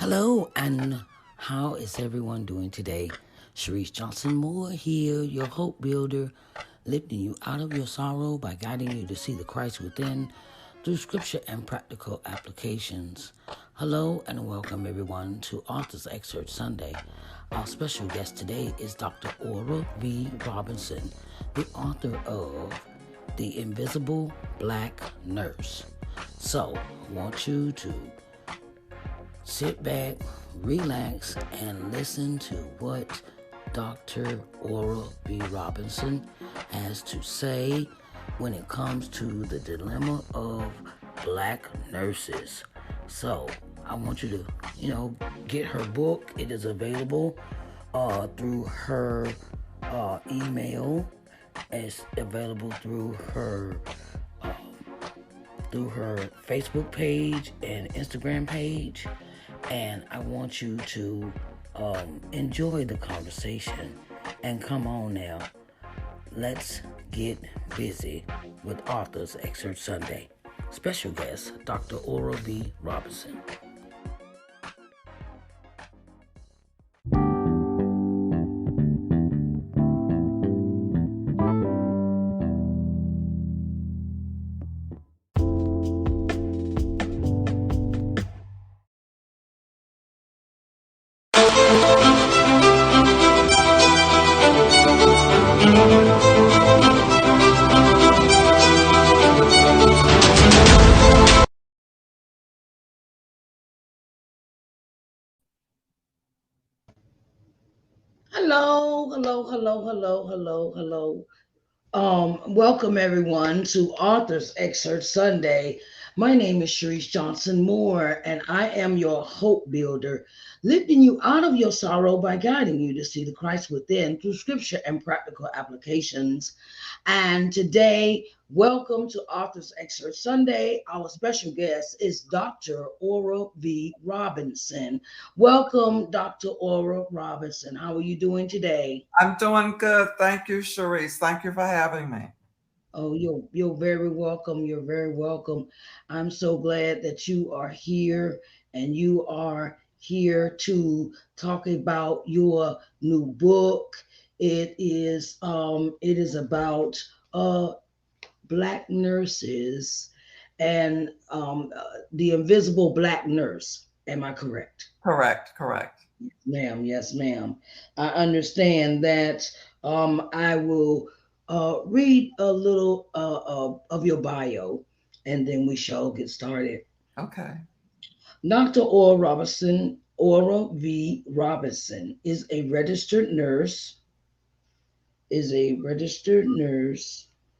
Hello, and how is everyone doing today? Sharice Johnson Moore here, your hope builder, lifting you out of your sorrow by guiding you to see the Christ within through scripture and practical applications. Hello, and welcome everyone to Author's Excerpt Sunday. Our special guest today is Dr. Aura V. Robinson, the author of The Invisible Black Nurse. So, I want you to sit back, relax, and listen to what Dr. Aura B. Robinson has to say when it comes to the dilemma of black nurses. So, I want you to, get her book. It is available through her email. It's available through her Facebook page and Instagram page. And I want you to enjoy the conversation. And come on now, let's get busy with Author's Excerpt Sunday. Special guest, Dr. Aura B. Robinson. Hello, hello, hello, hello, hello, hello. Welcome everyone to Author's Excerpt Sunday. My name is Sharice Johnson Moore, and I am your hope builder, lifting you out of your sorrow by guiding you to see the Christ within through scripture and practical applications. And today, welcome to Author's Excerpt Sunday. Our special guest is Dr. Aura V. Robinson. Welcome, Dr. Aura Robinson. How are you doing today? I'm doing good. Thank you, Sharice. Thank you for having me. Oh, you're very welcome. You're very welcome. I'm so glad that you are here and you are here to talk about your new book. It is about black nurses and the invisible black nurse. Am I correct? Correct, correct. Ma'am, yes, ma'am. I understand that I will read a little of your bio and then we shall get started. Okay. Dr. Aura V. Robinson is a registered nurse.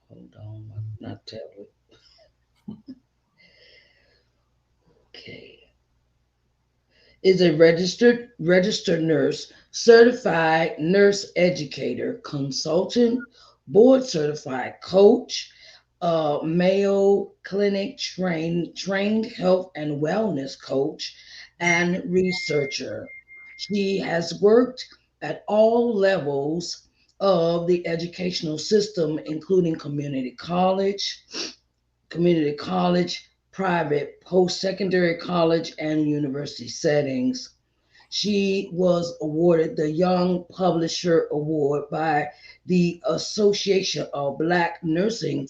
Hold on, not tablet. Okay. Is a registered nurse, certified nurse educator, consultant, board certified coach, Mayo Clinic trained health and wellness coach, and researcher. She has worked at all levels of the educational system, including community college, private, post secondary college, and university settings. She was awarded the Young Publisher Award by the Association of Black Nursing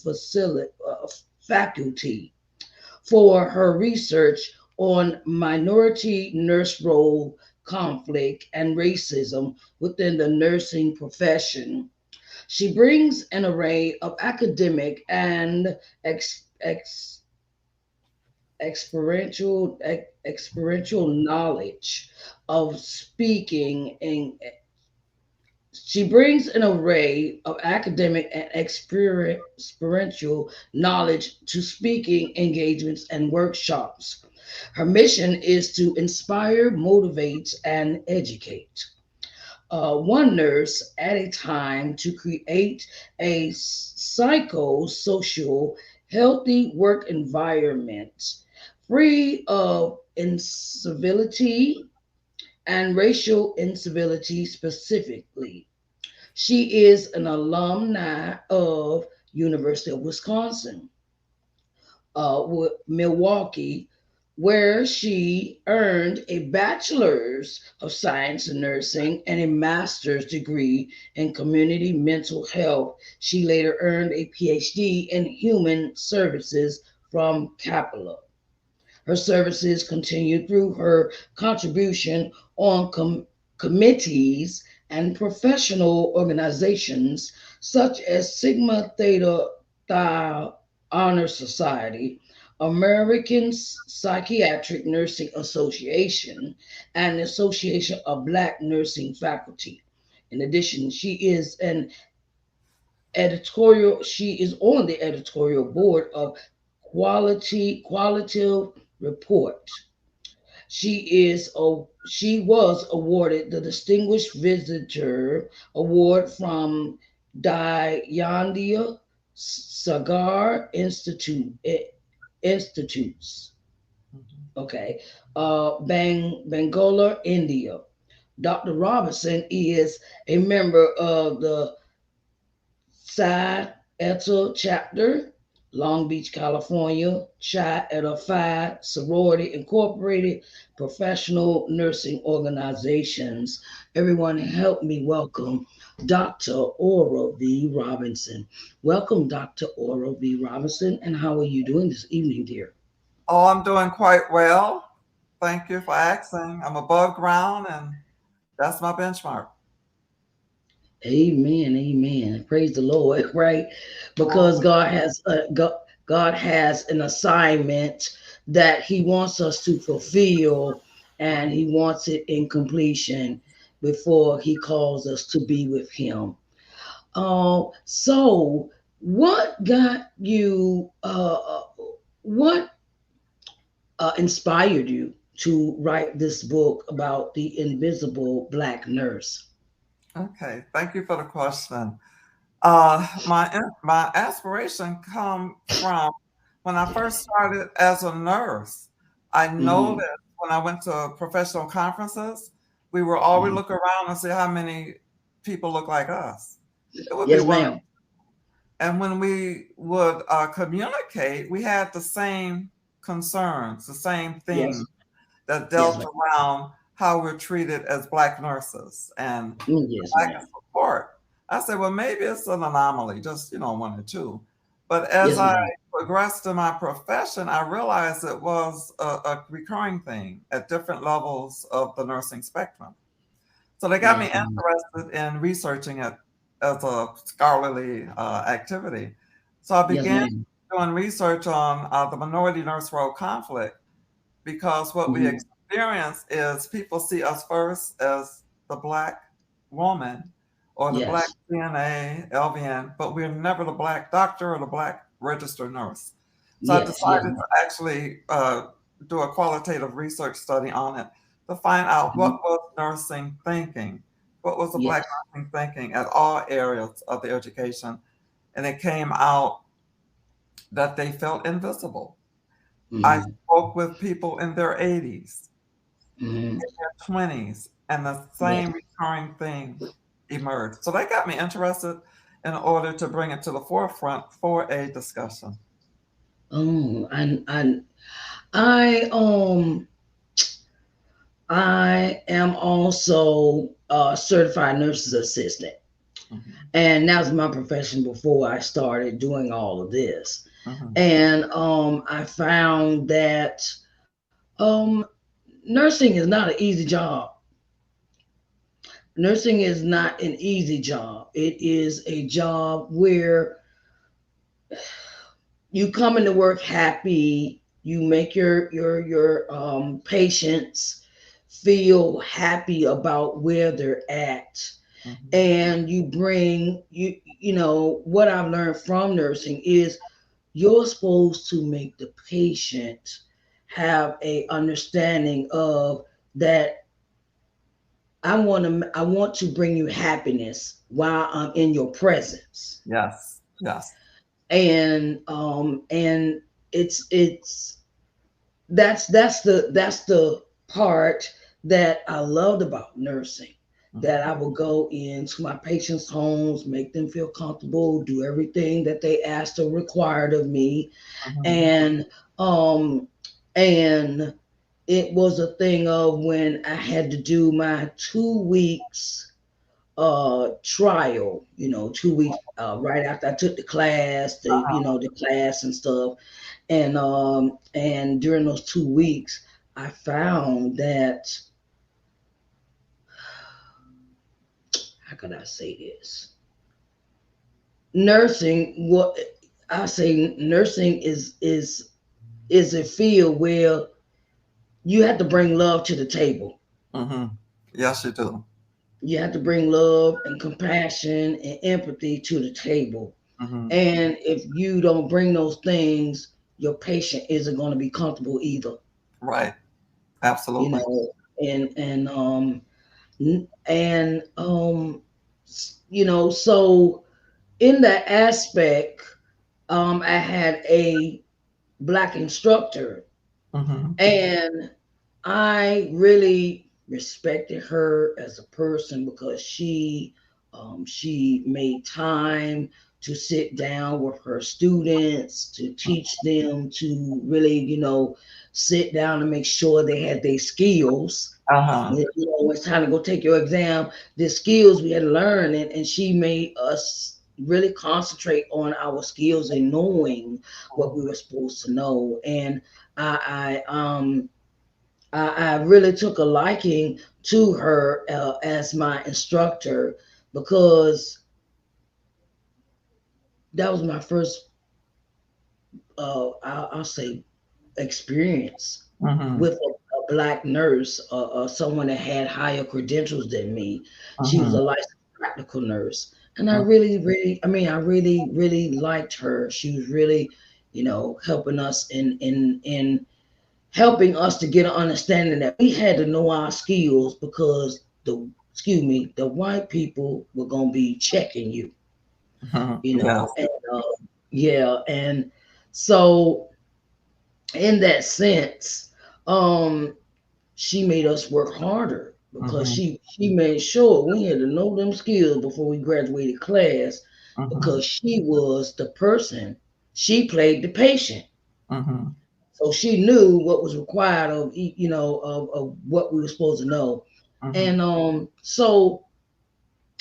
Faculty for her research on minority nurse role conflict and racism within the nursing profession. She brings an array of academic and experiential knowledge of speaking and she brings an array of academic and experiential knowledge to speaking engagements and workshops. Her mission is to inspire, motivate, and educate. One nurse at a time to create a psychosocial, healthy work environment free of incivility and racial incivility specifically. She is an alumni of University of Wisconsin, Milwaukee, where she earned a bachelor's of science in nursing and a master's degree in community mental health. She later earned a PhD in human services from Capella. Her services continued through her contribution on committees and professional organizations such as Sigma Theta Phi Honor Society, American Psychiatric Nursing Association, and the Association of Black Nursing Faculty. In addition, she is on the editorial board of Qualitative Report. She was awarded the Distinguished Visitor Award from Dayandia Sagar Institutes. Mhm. Okay, Bangalore, India. Dr. Robinson is a member of the Psi Eta chapter, Long Beach, California, Chi Eta Phi Sorority Incorporated, professional nursing organizations. Everyone help me welcome Dr. Aura V. Robinson. Welcome, Dr. Aura V. Robinson, and how are you doing this evening, dear? Oh, I'm doing quite well. Thank you for asking. I'm above ground, and that's my benchmark. Amen, amen. Praise the Lord, right? Because Oh, God has an assignment that He wants us to fulfill, and He wants it in completion before He calls us to be with Him. So what got you? What inspired you to write this book about the invisible black nurse? okay. Thank you for the question. My aspiration come from when I first started as a nurse. I Hmm. noticed when I went to professional conferences, we were always Hmm. look around and see how many people look like us. It would be Yes, one. ma'am. And when we would communicate, we had the same concerns, the same things Yes. that Yes, dealt ma'am. around how we're treated as Black nurses and Yes, lack of ma'am. support. I said, well, maybe it's an anomaly, just, one or two. But as Yes, I ma'am. progressed in my profession, I realized it was a recurring thing at different levels of the nursing spectrum. So they got me Yes, ma'am. interested in researching it as a scholarly activity. So I Yes, began ma'am. doing research on the minority nurse role conflict because what we Hmm. experience is people see us first as the Black woman or the Black Yes. CNA, LVN, but we're never the Black doctor or the Black registered nurse. So I Yes. Yes, decided to ma'am. actually do a qualitative research study on it to find out Hmm. what was nursing thinking, what was the Black Yes. nursing thinking at all areas of the education. And it came out that they felt invisible. I Hmm. spoke with people in their 80s, Hmm. their 20s, and the Yes. same recurring thing emerged. So that got me interested in order to bring it to the forefront for a discussion. Oh, I I am also a certified nurse's assistant, Mhm, and that was my profession before I started doing all of this. mhm. And I found that nursing is not an easy job. Nursing is not an easy job. It is a job where you come into work happy, you make your patients feel happy about where they're at, Mhm. and you bring what I've learned from nursing is you're supposed to make the patient have a understanding of that I want to bring you happiness while I'm in your presence. Yes, yes. And it's that's the part that I loved about nursing. That Mhm, I would go into my patients' homes, make them feel comfortable, do everything that they asked or required of me, mhm, and um And it was a thing of when I had to do my 2 weeks trial, 2 weeks right after I took the class, the class and stuff. And during those 2 weeks, I found that, how could I say this? Nursing, what I say, nursing is a field where you have to bring love to the table. Mm-hmm. Yes, you do. You have to bring love and compassion and empathy to the table. Mm-hmm. And if you don't bring those things, your patient isn't going to be comfortable either. Right. You Absolutely. know, and so in that aspect, I had a black instructor, Mm-hmm. and I really respected her as a person because she made time to sit down with her students to teach them to really, sit down and make sure they had their skills. Uh-huh. When it's time to go take your exam, the skills we had to learn, and she made us really concentrate on our skills and knowing what we were supposed to know. And I really took a liking to her as my instructor because that was my first, I'll say, experience Mm-hmm. with a black nurse, someone that had higher credentials than me. She was Mm-hmm. a licensed practical nurse. And I really, really, I really, really liked her. She was really, helping us in helping us to get an understanding that we had to know our skills because the white people were gonna be checking you, Mm-hmm. Yes. and yeah, and so in that sense, um, she made us work harder because Mm-hmm. she made sure we had to know them skills before we graduated class Mm-hmm. because she was the person. She played the patient. Mm-hmm. So she knew what was required of what we were supposed to know. Mm-hmm. And so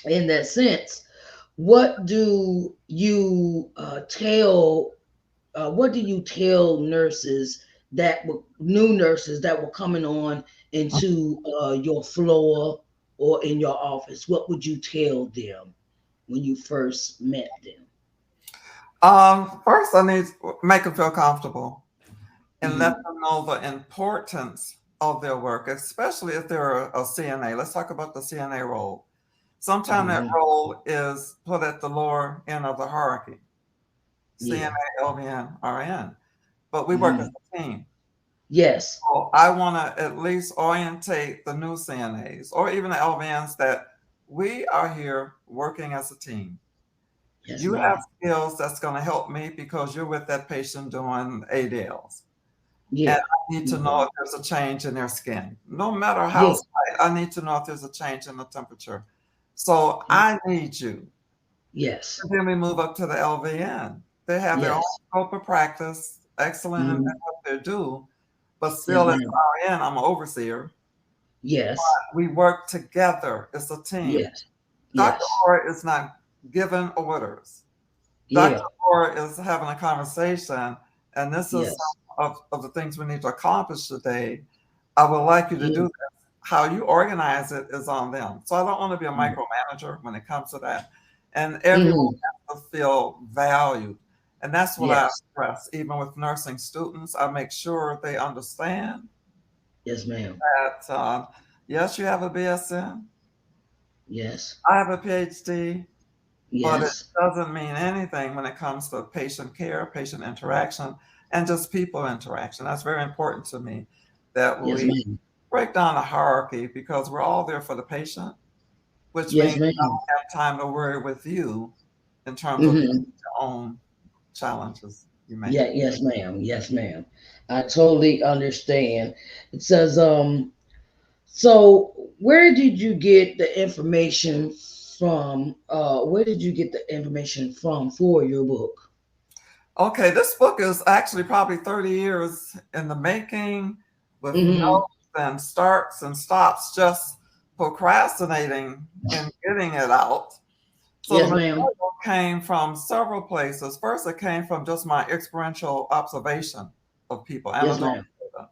in that sense, what do you tell nurses that were new nurses that were coming on into your floor or in your office? What would you tell them when you first met them? First, I need to make them feel comfortable and let Hmm. them know the importance of their work, especially if they're a CNA. Let's talk about the CNA role. Sometimes that Hmm. role is put at the lower end of the hierarchy, Yeah. CNA, LVN, RN, but we work as Hmm. a team. Yes. So I want to at least orientate the new CNAs or even the LVNs that we are here working as a team. Yes, You have ma'am. skills that's going to help me because you're with that patient doing ADLs. And Yeah. I need to know Hmm. if there's a change in their skin. No matter how Yeah. slight, I need to know if there's a change in the temperature. So Yeah. I need you. Yes. And then we move up to the LVN. They have their own Yes. scope of practice, excellent in Hmm. what they do, but Yes, still as ma'am. RN, I'm an overseer. Yes. We work together. It's a team. Yes. Dr. Yes. Orr is not giving orders. Dr. Yeah. Orr is having a conversation, and this is Yes. some of the things we need to accomplish today. I would like you to do Yeah. this. How you organize it is on them. So I don't want to be a Yeah. micromanager when it comes to that. And everyone Hmm. has to feel valued. And that's what I Yes. stress. Even with nursing students, I make sure they understand Yes, ma'am. that, yes, you have a BSN, Yes. I have a PhD, but it Yes. doesn't mean anything when it comes to patient care, patient interaction, and just people interaction. That's very important to me that Yes, we ma'am. break down the hierarchy because we're all there for the patient, which Yes, means I ma'am. don't have time to worry with you in terms of Hmm. your own challenges you may Yeah. have. Yes, ma'am. Yes, ma'am. I totally understand. It says, so where did you get the information from? Where did you get the information from for your book? Okay, this book is actually probably 30 years in the making with Mm-hmm. notes and starts and stops, just procrastinating in getting it out. So the Yes, ma'am. material came from several places. First, it came from just my experiential observation of people, Yes, anecdotal ma'am. data.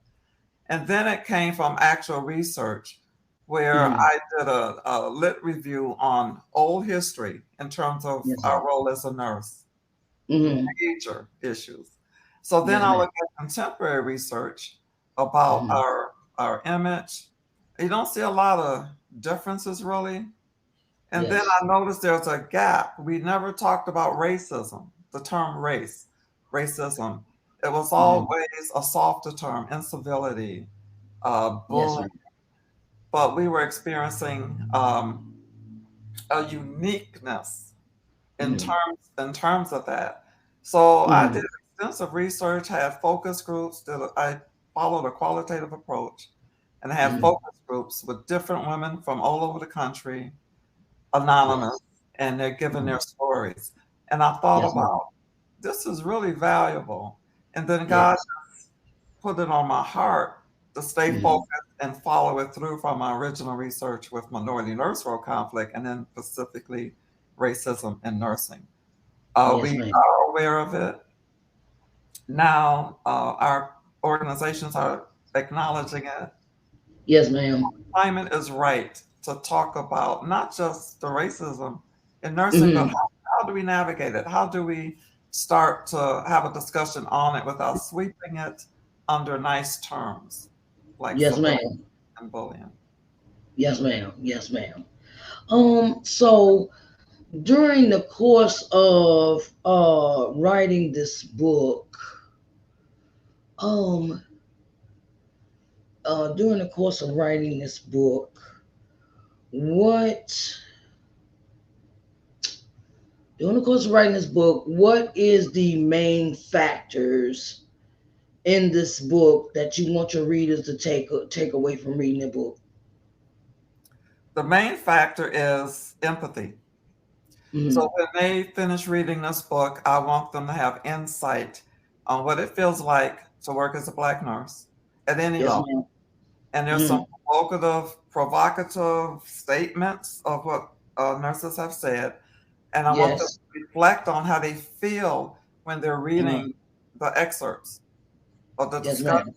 And then it came from actual research where Mm-hmm. I did a lit review on old history in terms of Yes, our ma'am. role as a nurse, Mm-hmm. major issues. So then Yes, I ma'am. look at contemporary research about Mm-hmm. our image. You don't see a lot of differences really. And then Yes. I noticed there's a gap. We never talked about racism, the term race, racism. It was Mm-hmm. always a softer term, incivility, Yes, bullying. ma'am. But we were experiencing a uniqueness Mm-hmm. in terms of that. So I Mm-hmm. did extensive research, had focus groups. I followed a qualitative approach, and had Mm-hmm. focus groups with different women from all over the country, anonymous, Yes. and they're giving Mm-hmm. their stories. And I thought Yes, ma'am. about this is really valuable. And then God Yes. put it on my heart to stay Mm-hmm. focused and follow it through from my original research with minority nurse role conflict and then specifically racism in nursing. Yes, We ma'am. are aware of it. Now our organizations are acknowledging it. Yes, ma'am. Climate is right to talk about not just the racism in nursing, but Mm-hmm. how do we navigate it? How do we start to have a discussion on it without sweeping it under nice terms like Yes, civility ma'am. and bullying? Yes, ma'am. Yes, ma'am. So during the course of writing this book, um, during the course of writing this book, what during the course of writing this book, what is the main factors in this book that you want your readers to take away from reading the book? The main factor is empathy. Mm-hmm. So when they finish reading this book, I want them to have insight on what it feels like to work as a Black nurse at any Yes, level. ma'am. And there's some Mm-hmm. provocative statements of what nurses have said. And I want them Yes. to reflect on how they feel when they're Mm-hmm. reading the excerpts of the Yes, discussion ma'am.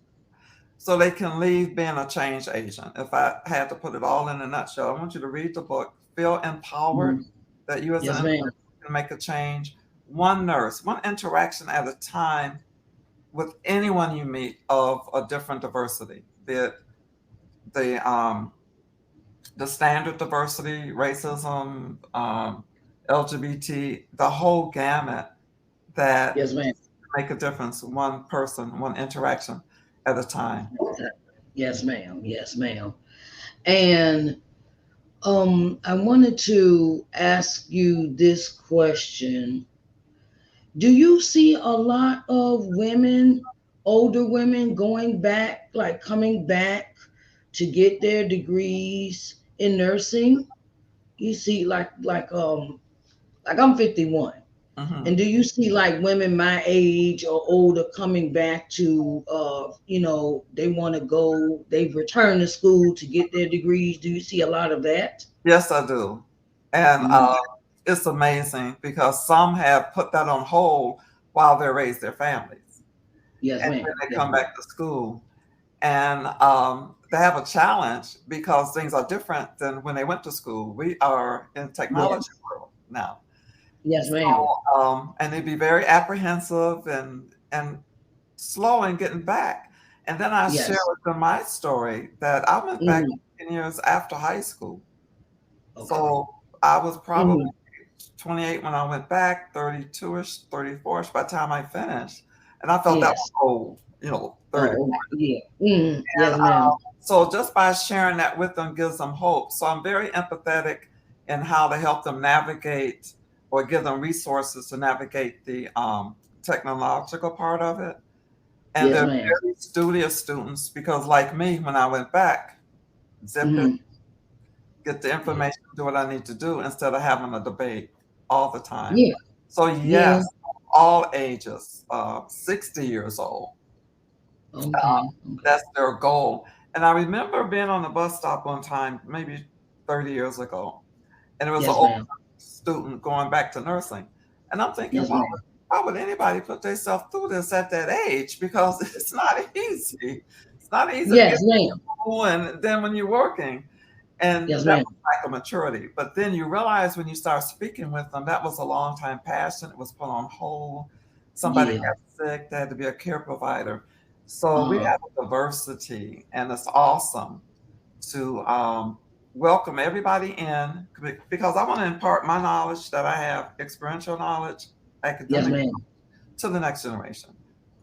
so they can leave being a change agent. If I had to put it all in a nutshell, I want you to read the book, feel empowered Mm-hmm. that you as an Yes, intern ma'am. can make a change. One nurse, one interaction at a time with anyone you meet of a different diversity, be it the the standard diversity, racism, LGBT, the whole gamut that Yes, ma'am. make a difference. One person, one interaction at a time. Yes, ma'am. Yes, ma'am. And I wanted to ask you this question. Do you see a lot of women, older women, going back, like coming back to get their degrees in nursing? You see, like I'm 51. Hmm. And do you see like women my age or older coming back to, they want to go, they've returned to school to get their degrees? Do you see a lot of that? Yes, I do. And Mhm. it's amazing because some have put that on hold while they raise their families. Yes, And ma'am. then they Yes, come ma'am. back to school. And they have a challenge because things are different than when they went to school. We are in technology Yes. world now. Yes, ma'am. And they'd be very apprehensive and slow in getting back. And then I share Yes. with them my story that I went back Hmm. 10 years after high school. Okay. So I was probably Hmm. 28 when I went back, 32ish, 34ish by the time I finished. And I felt that was Yes. old, 30. Oh, okay. Yeah. Hmm. And Yes, ma'am. so just by sharing that with them gives them hope. So I'm very empathetic in how to help them navigate or give them resources to navigate the technological part of it. And Yes, they're ma'am. very studious students because, like me, when I went back, zip it, Hmm. get the Yeah. information, do what I need to do instead of having a debate all the time. Yeah. So, Yeah. yes, all ages, 60 years old. Okay. Okay. That's their goal. And I remember being on the bus stop one time, maybe 30 years ago, and it was an Yes, old ma'am. student going back to nursing. And I'm thinking, Yes, ma'am. why would anybody put themselves through this at that age? Because it's not easy. It's not easy to get Yes, to ma'am. school and then when you're working. And Yes, that ma'am. was like a maturity. But then you realize when you start speaking with them, that was a long time passion. It was put on hold. Somebody Yeah. got sick, there had to be a care provider. So we Uh-huh. have a diversity, and it's awesome to welcome everybody in because I want to impart my knowledge that I have, experiential knowledge, Yes, academic, ma'am. to the next generation.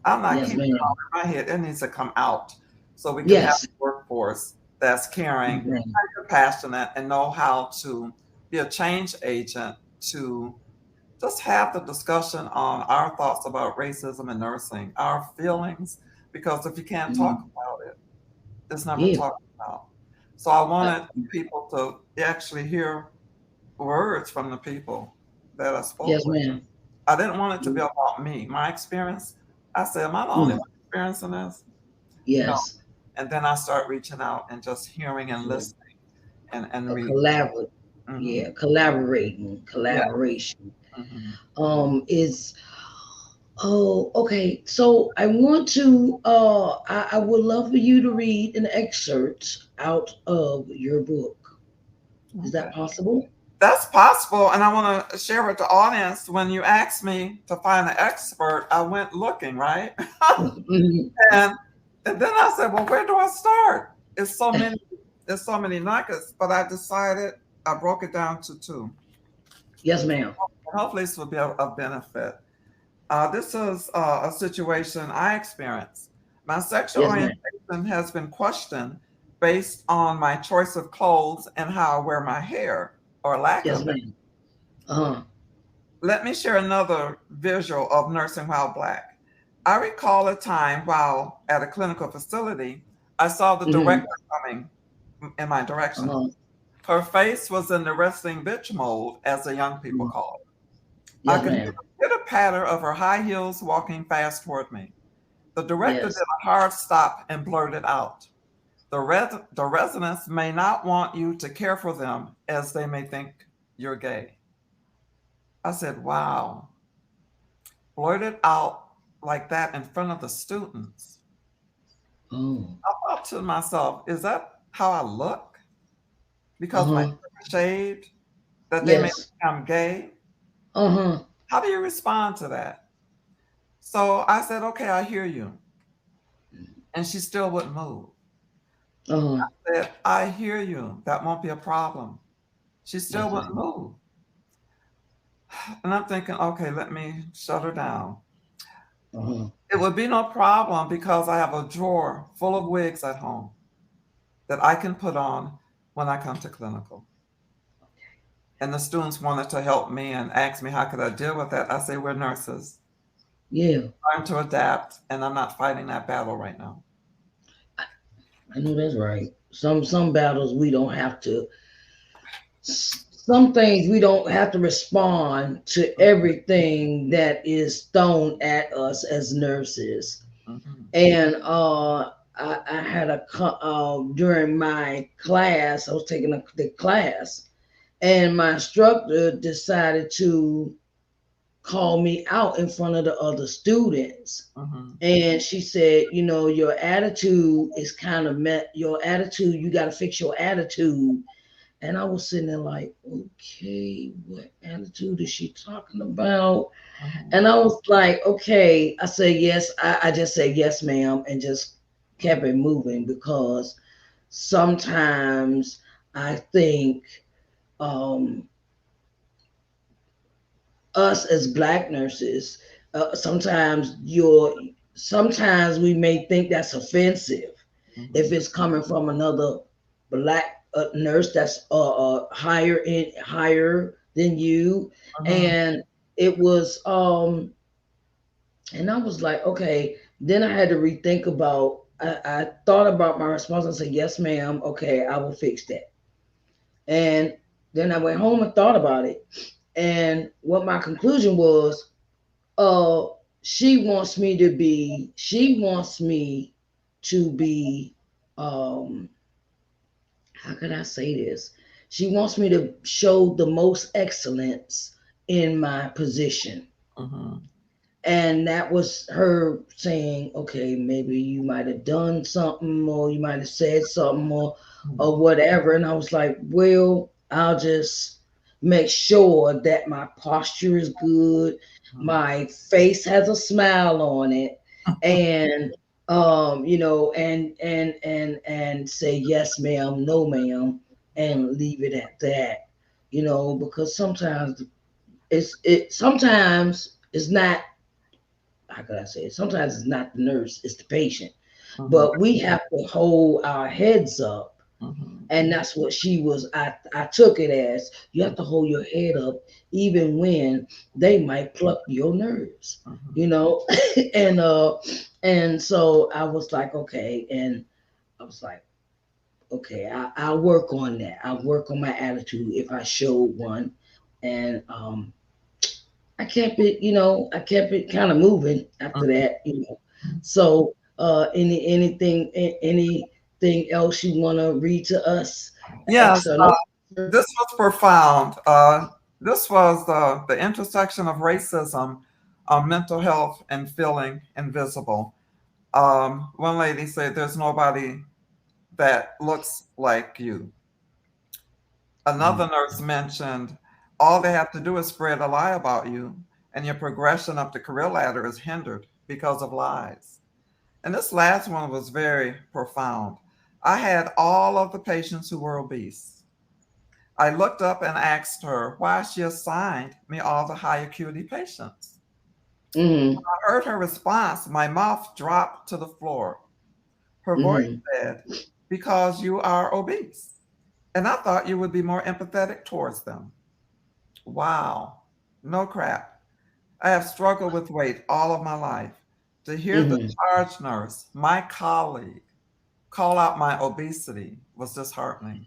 I'm not Yes, keeping it ma'am. all in my head. It needs to come out so we can have Yes. a workforce that's caring, Yes, ma'am. compassionate, and know how to be a change agent to just have the discussion on our thoughts about racism and nursing, our feelings, because if you can't talk Mhm. about it, it's never Yeah. talked about. So I Uh, wanted people to actually hear words from the people that I spoke yes, with. ma'am. I didn't want it to be about me, my experience. I said, am I the only Mm. one experiencing this? No. Yes. And then I start reaching out and just hearing and Yeah. listening and A reading. collabor Hmm. yeah, collaborating, Yeah. collaboration. Hmm. Is oh, okay. So I want to I would love for you to read an excerpt out of your book. Is Okay. that possible? That's possible. And I want to share with the audience when you asked me to find an expert, I went looking, right? Mhm. and and then I said, well, where do I start? It's so many, there's so many nuggets, but I decided I broke it down to two. Yes, ma'am. Hopefully, this will be of benefit. This is a situation I experienced. My sexual Yes, ma'am. orientation has been questioned based on my choice of clothes and how I wear my hair or lack Yes, of it. ma'am. Uh-huh. Let me share another visual of nursing while black. I recall a time while at a clinical facility, I saw the Hmm. director coming in my direction. Uh-huh. Her face was in the wrestling bitch mold, as the young people Mhm. call it. I Yes, could hear ma'am. the pitter patter of her high heels walking fast toward me. The director did Yes. a hard stop and blurted out, the residents may not want you to care for them as they may think you're gay. I said, wow, blurted out like that in front of the students. Oh. I thought to myself, is that how I look? Because my hair Uh-huh. is shaved, that they may Yes. think I'm gay? Uh-huh. How do you respond to that? So I said, okay, I hear you. And she still wouldn't move. Uh-huh. I said, I hear you. That won't be a problem. She still Yes, wouldn't ma'am. move. And I'm thinking, okay, let me shut her down. Uh-huh. It would be no problem because I have a drawer full of wigs at home that I can put on when I come to clinical. And the students wanted to help me and asked me how could I deal with that. I say we're nurses, Yeah. trying to adapt, and I'm not fighting that battle right now. I, I know that's right. Some battles we don't have to some things we don't have to respond to everything that is thrown at us as nurses. Mm-hmm. And I had during my class, I was taking the class, and my instructor decided to call me out in front of the other students. Mm-hmm. And she said, you know, your attitude is kind of your attitude, you got to fix your attitude. And I was sitting there like, okay, what attitude is she talking about? Mm-hmm. And I was like, okay. I said, yes. I just said, yes, ma'am, and just kept it moving because sometimes I think um, us as black nurses, sometimes we may think that's offensive if Mm-hmm. it's coming from another black nurse that's higher than you. Mm-hmm. And it was and I was like, okay. Then I had to rethink about. I thought about my response and said, yes, ma'am. Okay, I will fix that. And then I went home and thought about it. And what my conclusion was, uh she wants me to be um how can I say this? She wants me to show the most excellence in my position. Mm-hmm. And that was her saying, okay, maybe you might have done something or you might have said something or whatever. And I was like, well, I'll just make sure that my posture is good, my face has a smile on it, and and say yes ma'am, no ma'am, and leave it at that. Because sometimes it's not, how could I say it? Sometimes it's not the nurse, it's the patient. Mm-hmm. But we have to hold our heads up. Mm-hmm. And that's what she was. I took it as you have to hold your head up even when they might pluck your nerves, Mm-hmm. you know? and and so I was like, okay, and I was like, okay, I'll work on that. I'll work on my attitude if I showed one. And I kept it kind of moving after that, So, anything else you want to read to us? Yes, Ex or no? this was profound. This was the intersection of racism, mental health, and feeling invisible. One lady said, "There's nobody that looks like you." Another Mhm. nurse mentioned, "All they have to do is spread a lie about you, and your progression up the career ladder is hindered because of lies." And this last one was very profound. I had all of the patients who were obese. I looked up and asked her why she assigned me all the high acuity patients. Mhm. I heard her response. My mouth dropped to the floor. Her voice Mhm. said, "Because you are obese. And I thought you would be more empathetic towards them." Wow. No crap. I have struggled with weight all of my life. To hear the Mhm. charge nurse, my colleague, call out my obesity was disheartening.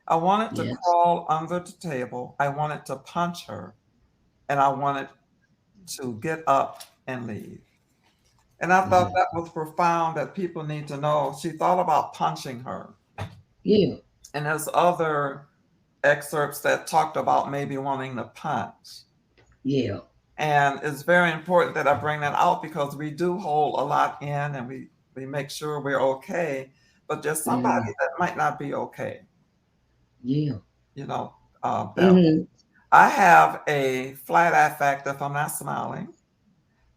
I wanted to Yes. crawl under the table. I wanted to punch her, and I wanted to get up and leave. And I thought Mhm. that was profound that people need to know. She thought about punching her. Yeah. And there's other excerpts that talked about maybe wanting to punch. Yeah. And it's very important that I bring that out because we do hold a lot in and we make sure we're okay. But there's somebody Mhm. that might not be okay, Yeah. you know, that Mhm. I have a flat eye factor if I'm not smiling.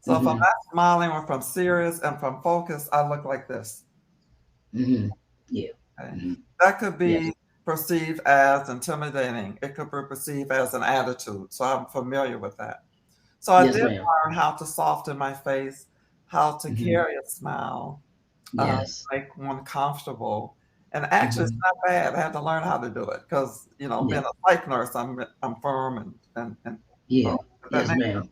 So if I'm Mhm. not smiling or if I'm serious and if I'm focused, I look like this. Mhm. Yeah. Okay? Mhm. That could Yes. be perceived as intimidating. It could be perceived as an attitude. So I'm familiar with that. So I Yes, did ma'am. learn how to soften my face, how to Mhm. carry a smile, Yes. make one comfortable. And actually, it's Mhm. not bad. I had to learn how to do it because, being Yeah. a psych nurse, I'm firm and Yeah. so that Yes, ma'am.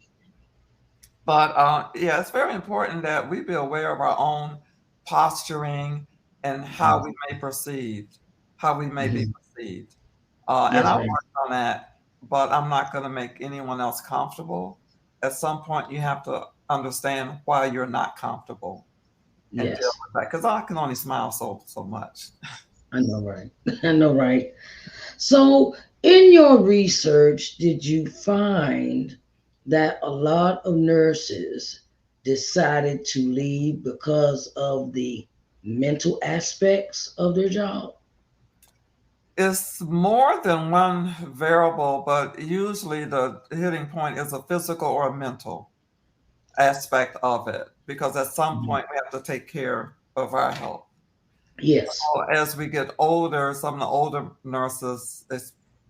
but yeah, it's very important that we be aware of our own posturing and Mhm. how we may be Mhm. perceived. And Yes, I ma'am. worked on that, but I'm not going to make anyone else comfortable. At some point, you have to understand why you're not comfortable and deal Yes. with that. Because I can only smile so much. I know, right? I know, right? So, in your research, did you find that a lot of nurses decided to leave because of the mental aspects of their job? It's more than one variable, but usually the hitting point is a physical or a mental aspect of it because at some Mhm. point we have to take care of our health. Yes. So as we get older, some of the older nurses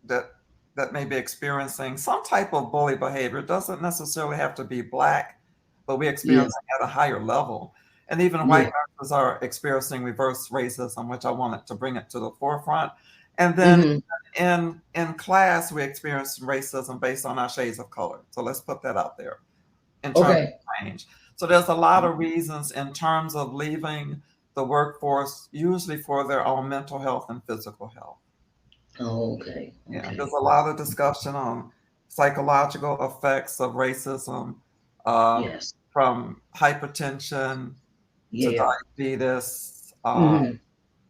that that may be experiencing some type of bully behavior. It doesn't necessarily have to be black, but we Yeah. experience it at a higher level. And even white Yeah. nurses are experiencing reverse racism, which I wanted to bring it to the forefront. And then Hmm. in class, we experience racism based on our shades of color. So let's put that out there in terms Okay. of change. So there's a lot of reasons in terms of leaving the workforce, usually for their own mental health and physical health. Okay. Yeah, there's Okay. a lot of discussion on psychological effects of racism, um, Yes. from hypertension to Yeah. diabetes, Hmm.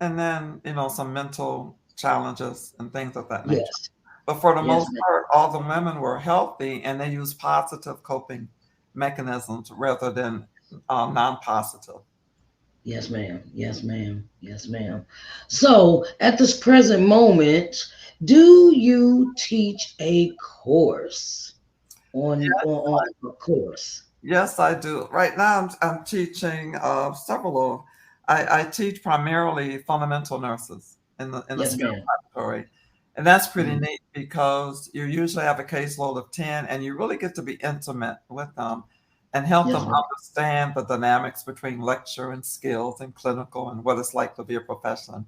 and then, some mental challenges and things of that nature. Yes. But for the Yes, most ma'am. part, all the women were healthy and they used positive coping mechanisms rather than non positive. Yes, ma'am. Yes, ma'am. Yes, ma'am. So, at this present moment, do you teach a course on a course? Yes, I do. Right now, I'm teaching several of. I teach primarily fundamental nurses in the Yes, skilled ma'am. laboratory, and that's pretty Hmm. neat because you usually have a caseload of 10, and you really get to be intimate with them and help Yes, them ma'am. understand the dynamics between lecture and skills and clinical and what it's like to be a professional.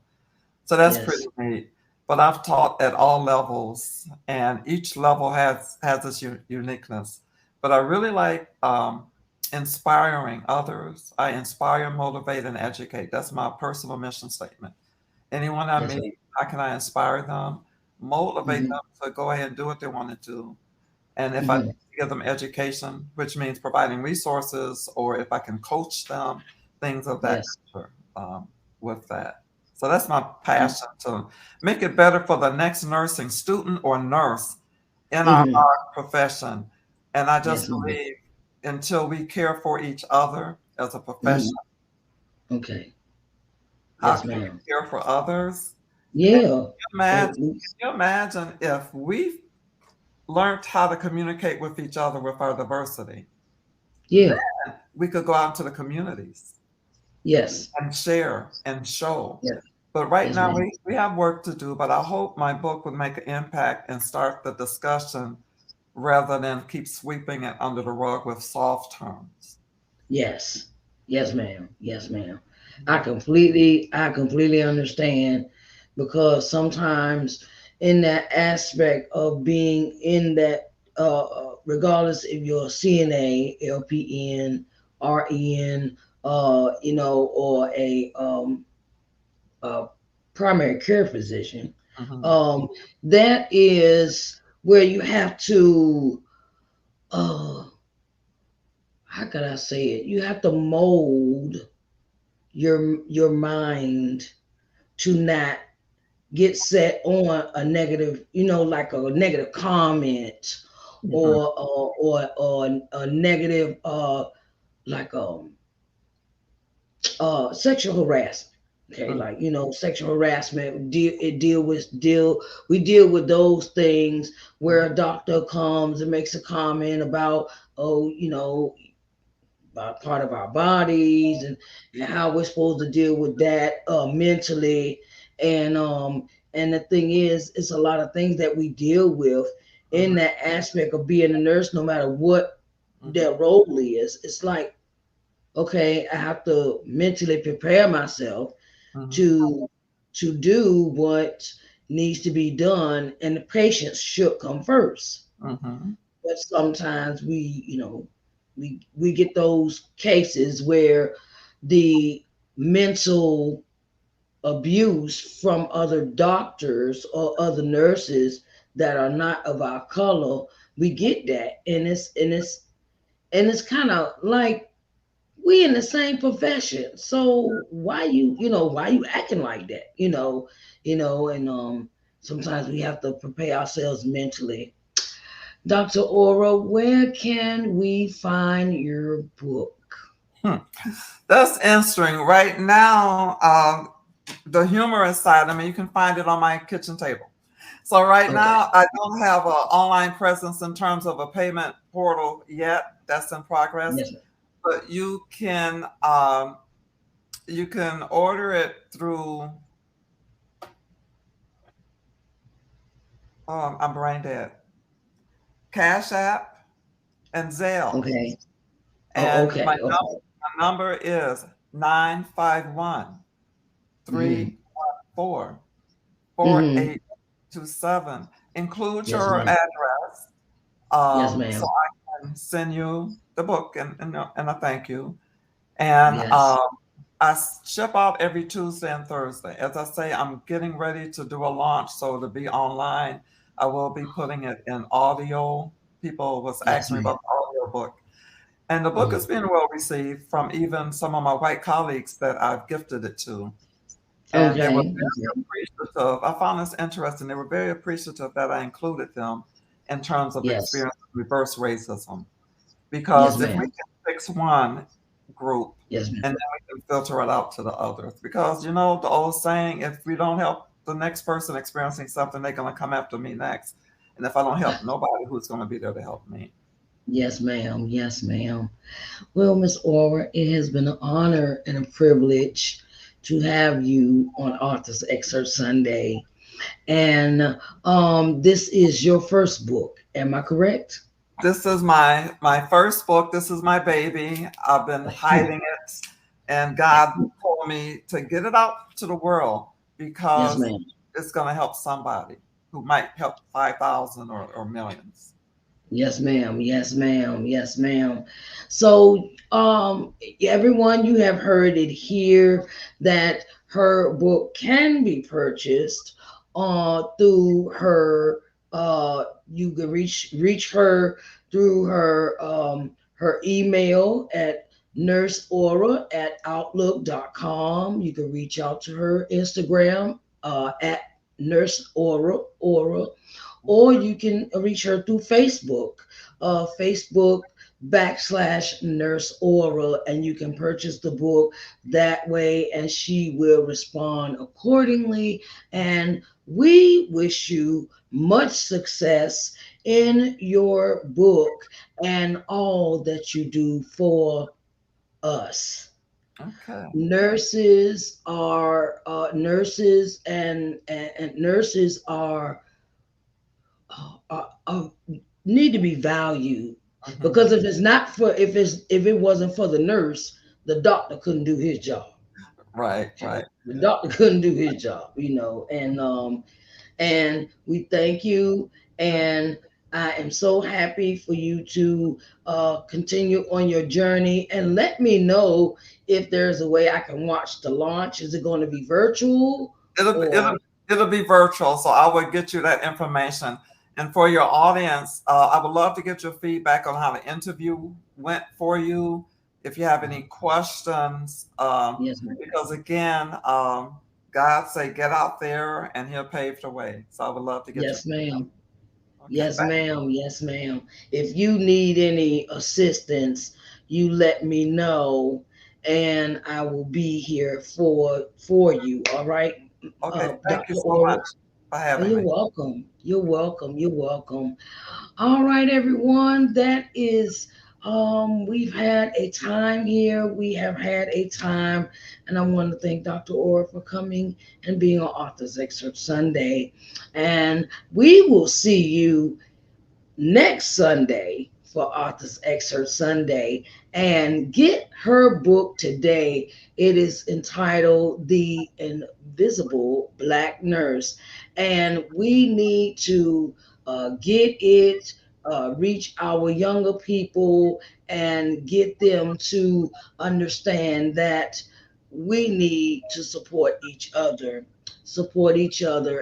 So that's pretty Yes. neat. But I've taught at all levels, and each level has its uniqueness. But I really like inspiring others. I inspire, motivate, and educate. That's my personal mission statement. Anyone I Yes, ma'am. meet, how can I inspire them, motivate Hmm. them to go ahead and do what they want to do? And if I need Hmm. to give them education, which means providing resources, or if I can coach them, things of that Yes. nature with that. So that's my passion to make it better for the next nursing student or nurse in our Hmm. profession. And I just Yes, ma'am. believe until we care for each other as a profession, Hmm. Okay. how Yes, can ma'am. we care for others? And Yeah. imagine, Oh, can you imagine if we learned how to communicate with each other with our diversity? yeah. We could go out into the communities Yes. and share and show. Yeah. But right Yes, now, ma'am. we have work to do, but I hope my book would make an impact and start the discussion rather than keep sweeping it under the rug with soft terms. Yes. Yes, ma'am. Yes, ma'am. I completely understand because sometimes in that aspect of being in that, regardless if you're a CNA, LPN, REN, or a primary care physician, Mhm. um, that is where you have to, uh, how could I say it? You have to mold your mind to not get set on a negative, like a negative comment Mhm. or a negative, like sexual harassment. Okay, Mhm. like sexual harassment. We deal with those things where a doctor comes and makes a comment about, oh, about part of our bodies, and how we're supposed to deal with that mentally. And um and the thing is, it's a lot of things that we deal with in Mhm. that aspect of being a nurse, no matter what Mhm. their role is. It's like, okay, I have to mentally prepare myself Mhm. to do what needs to be done, and the patient should come first. Mhm. But sometimes we get those cases where the mental abuse from other doctors or other nurses that are not of our color, we get that, and it's kind of like we in the same profession. So why you acting like that? And sometimes we have to prepare ourselves mentally. Dr. Aura, where can we find your book? Hmm. That's interesting. Right now, the humorous side, I mean, you can find it on my kitchen table. So right Okay. now, I don't have an online presence in terms of a payment portal yet. That's in progress. Yes, ma'am. But you can order it through. I'm brain dead. Cash App and Zelle. Okay. Oh, And okay. Okay. my number is 951 Mm-hmm. 314 Mm-hmm. 4827. Include Yes, your ma'am. address Yes, so ma'am. I can send you the book and a thank you. And Yes. I ship out every Tuesday and Thursday. As I say, I'm getting ready to do a launch, so to be online, I will be putting it in audio. People was Yes, asking me ma'am. about the audio book. And the book Mhm. has been well received from even some of my white colleagues that I've gifted it to. And they were Okay. very Okay. appreciative. I found this interesting. They were very appreciative that I included them in terms of Yes. experiencing reverse racism. Yes, Because if we ma'am. can fix one group Yes, ma'am. and then we can filter it out to the others. Because the old saying, if we don't help the next person experiencing something, they're going to come after me next. And if I don't help nobody, who's going to be there to help me? Yes, ma'am. Yes, ma'am. Well, Miss Aura, it has been an honor and a privilege to have you on Arthur's Excerpt Sunday. And this is your first book. Am I correct? This is my first book. This is my baby. I've been hiding it, and God told me to get it out to the world Yes, because ma'am. it's going to help somebody who might help 5,000 or millions. Yes, ma'am. Yes, ma'am. Yes, ma'am. So, everyone, you have heard it here that her book can be purchased through her. You can reach her through her email at nurseaura@outlook.com. You can reach out to her Instagram at nurseaura, or you can reach her through Facebook.com/Nurse Aura, and you can purchase the book that way, and she will respond accordingly. And we wish you much success in your book and all that you do for us. Okay. Nurses and nurses are need to be valued, Hmm. because if it wasn't for the nurse, the doctor couldn't do his job. Right, Okay, right. the doctor couldn't do his job, and we thank you, and I am so happy for you to continue on your journey, and let me know if there's a way I can watch the launch. Is it going to be virtual It'll be, or? it'll it'll be virtual, so I will get you that information. And for your audience, I would love to get your feedback on how the interview went for you. If you have any questions, Yes, ma'am. because again, God say get out there and He'll pave the way. So I would love to get your Yes, feedback. ma'am. Okay, Yes, ma'am. Yes, ma'am. If you need any assistance, you let me know, and I will be here for you. All right, okay. Thank you Dr. so much Oral. for having You're me. welcome. You're welcome. You're welcome. All right, everyone. That is, we've had a time here. We have had a time, and I want to thank Dr. Orr for coming and being on Authors Excerpt Sunday. And we will see you next Sunday for Authors Excerpt Sunday, and get her book today. It is entitled The Invisible Black Nurse, and we need to get it. Reach our younger people and get them to understand that we need to support each other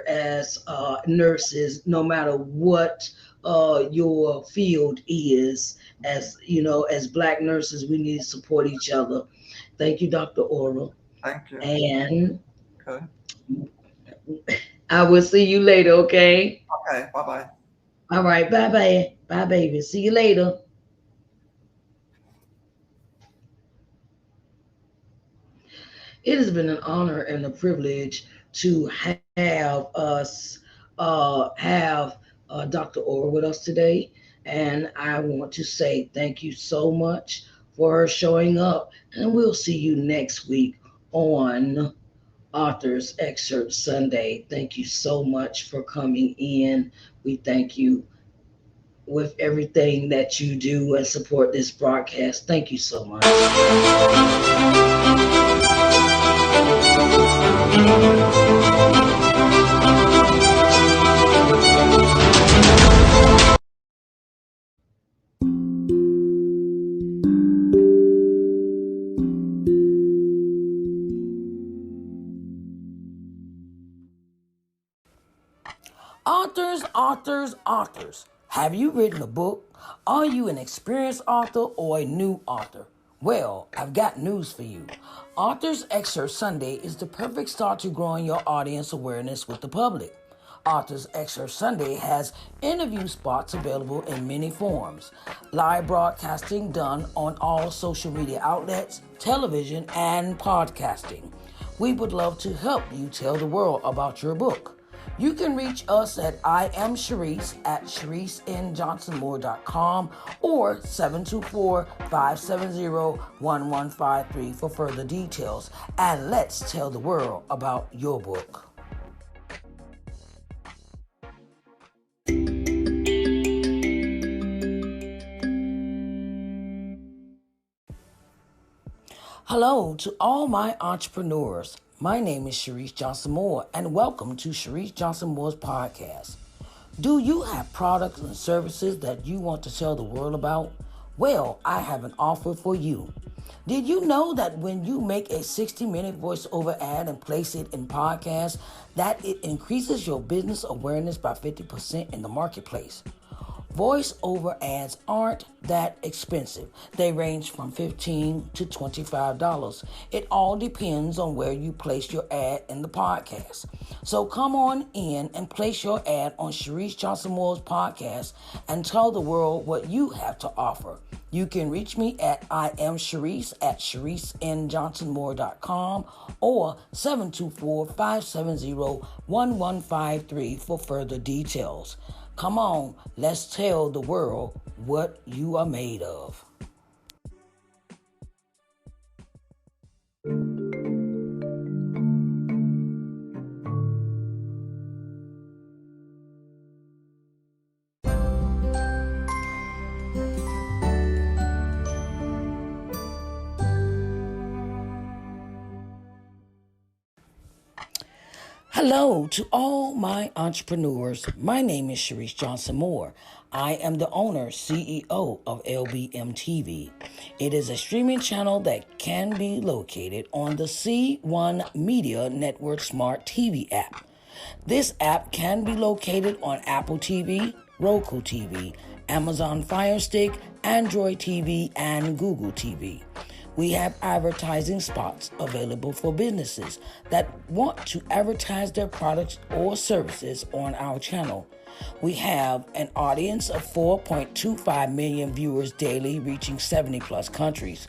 as nurses, no matter what your field is. As you know, as black nurses, we need to support each other. Thank you, Dr. Oral. Thank you. And Okay. I will see you later, okay? Okay. Bye bye. All right, bye bye. Bye, baby. See you later. It has been an honor and a privilege to have us have Dr. Orr with us today. And I want to say thank you so much for her showing up. And we'll see you next week on Authors Excerpt Sunday. Thank you so much for coming in. We thank you with everything that you do and support this broadcast. Thank you so much. Authors, authors, authors. Have you written a book? Are you an experienced author or a new author? Well, I've got news for you. Author's Excerpt Sunday is the perfect start to growing your audience awareness with the public. Author's Excerpt Sunday has interview spots available in many forms. Live broadcasting done on all social media outlets, television, and podcasting. We would love to help you tell the world about your book. You can reach us at I am Sharice at ShariceNJohnsonMoore.com or 724-570-1153 for further details. And let's tell the world about your book. Hello to all my entrepreneurs. My name is Sharice Johnson Moore, and welcome to Sharice Johnson Moore's podcast. Do you have products and services that you want to tell the world about? Well, I have an offer for you. Did you know that when you make a 60-minute voiceover ad and place it in podcasts, that it increases your business awareness by 50% in the marketplace? Voice-over ads aren't that expensive. They range from $15 to $25. It all depends on where you place your ad in the podcast. So come on in and place your ad on Sharice Johnson Moore's podcast and tell the world what you have to offer. You can reach me at I am Sharice at ShariceNJohnsonMoore.com or 724-570-1153 for further details. Come on, let's tell the world what you are made of. Hello to all my entrepreneurs. My name is Sharice Johnson Moore. I am the owner, CEO of LBM TV. It is a streaming channel that can be located on the C1 Media Network Smart TV app. This app can be located on Apple TV, Roku TV, Amazon Fire Stick, Android TV, and Google TV. We have advertising spots available for businesses that want to advertise their products or services on our channel. We have an audience of 4.25 million viewers daily, reaching 70 plus countries.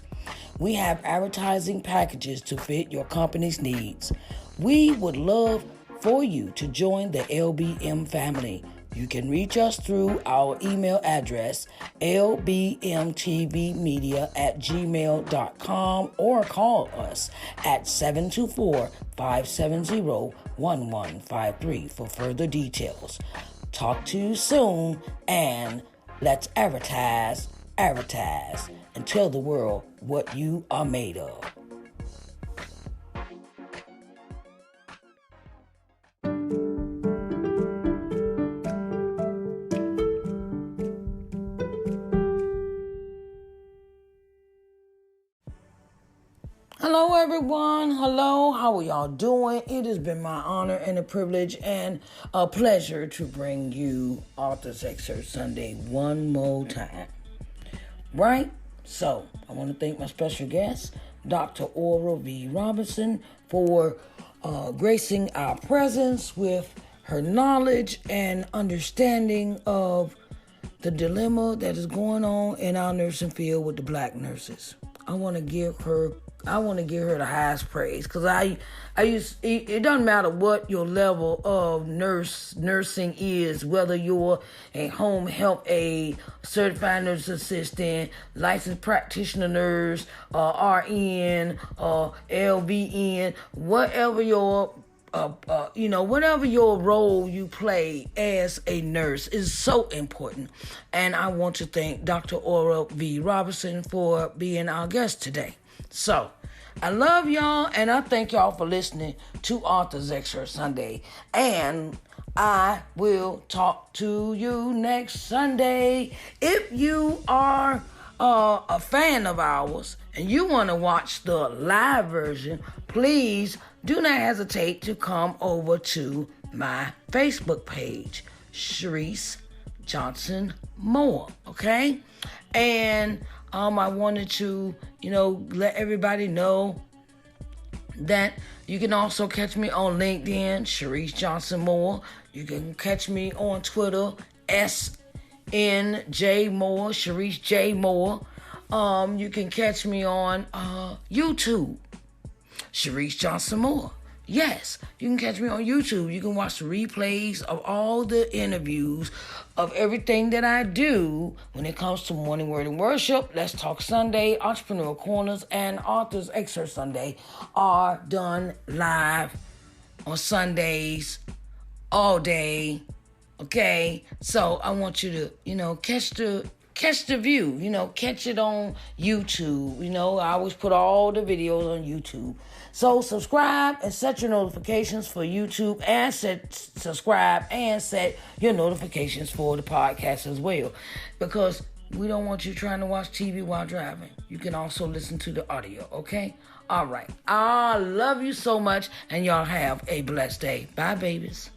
We have advertising packages to fit your company's needs. We would love for you to join the LBM family. You can reach us through our email address, lbmtvmedia@gmail.com, or call us at 724-570-1153 for further details. Talk to you soon, and let's advertise, and tell the world what you are made of. Hello, everyone. Hello. How are y'all doing? It has been my honor and a privilege and a pleasure to bring you Author's Excerpt Sunday one more time. Right? So, I want to thank my special guest, Dr. Aura V. Robinson, for gracing our presence with her knowledge and understanding of the dilemma that is going on in our nursing field with the black nurses. I want to give her the highest praise, because it doesn't matter what your level of nursing is, whether you're a home health aide, certified nurse assistant, licensed practitioner nurse, RN, LVN, whatever your whatever your role you play as a nurse is so important. And I want to thank Dr. Aura V. Robinson for being our guest today. So, I love y'all, and I thank y'all for listening to Author's Excerpt Sunday. And I will talk to you next Sunday. If you are a fan of ours and you want to watch the live version, please do not hesitate to come over to my Facebook page, Sharice Johnson Moore, okay? And I wanted to, let everybody know that you can also catch me on LinkedIn, Sharice Johnson Moore. You can catch me on Twitter, SNJ Moore, Sharice J Moore. You can catch me on YouTube, Sharice Johnson Moore. Yes, you can catch me on YouTube. You can watch the replays of all the interviews of everything that I do when it comes to Morning Word and Worship, Let's Talk Sunday, Entrepreneur Corners, and Author's Excerpt Sunday are done live on Sundays all day. Okay, so I want you to, catch the view, catch it on YouTube. I always put all the videos on YouTube. So subscribe and set your notifications for YouTube, and subscribe and set your notifications for the podcast as well. Because we don't want you trying to watch TV while driving. You can also listen to the audio, okay? All right. I love you so much, and y'all have a blessed day. Bye, babies.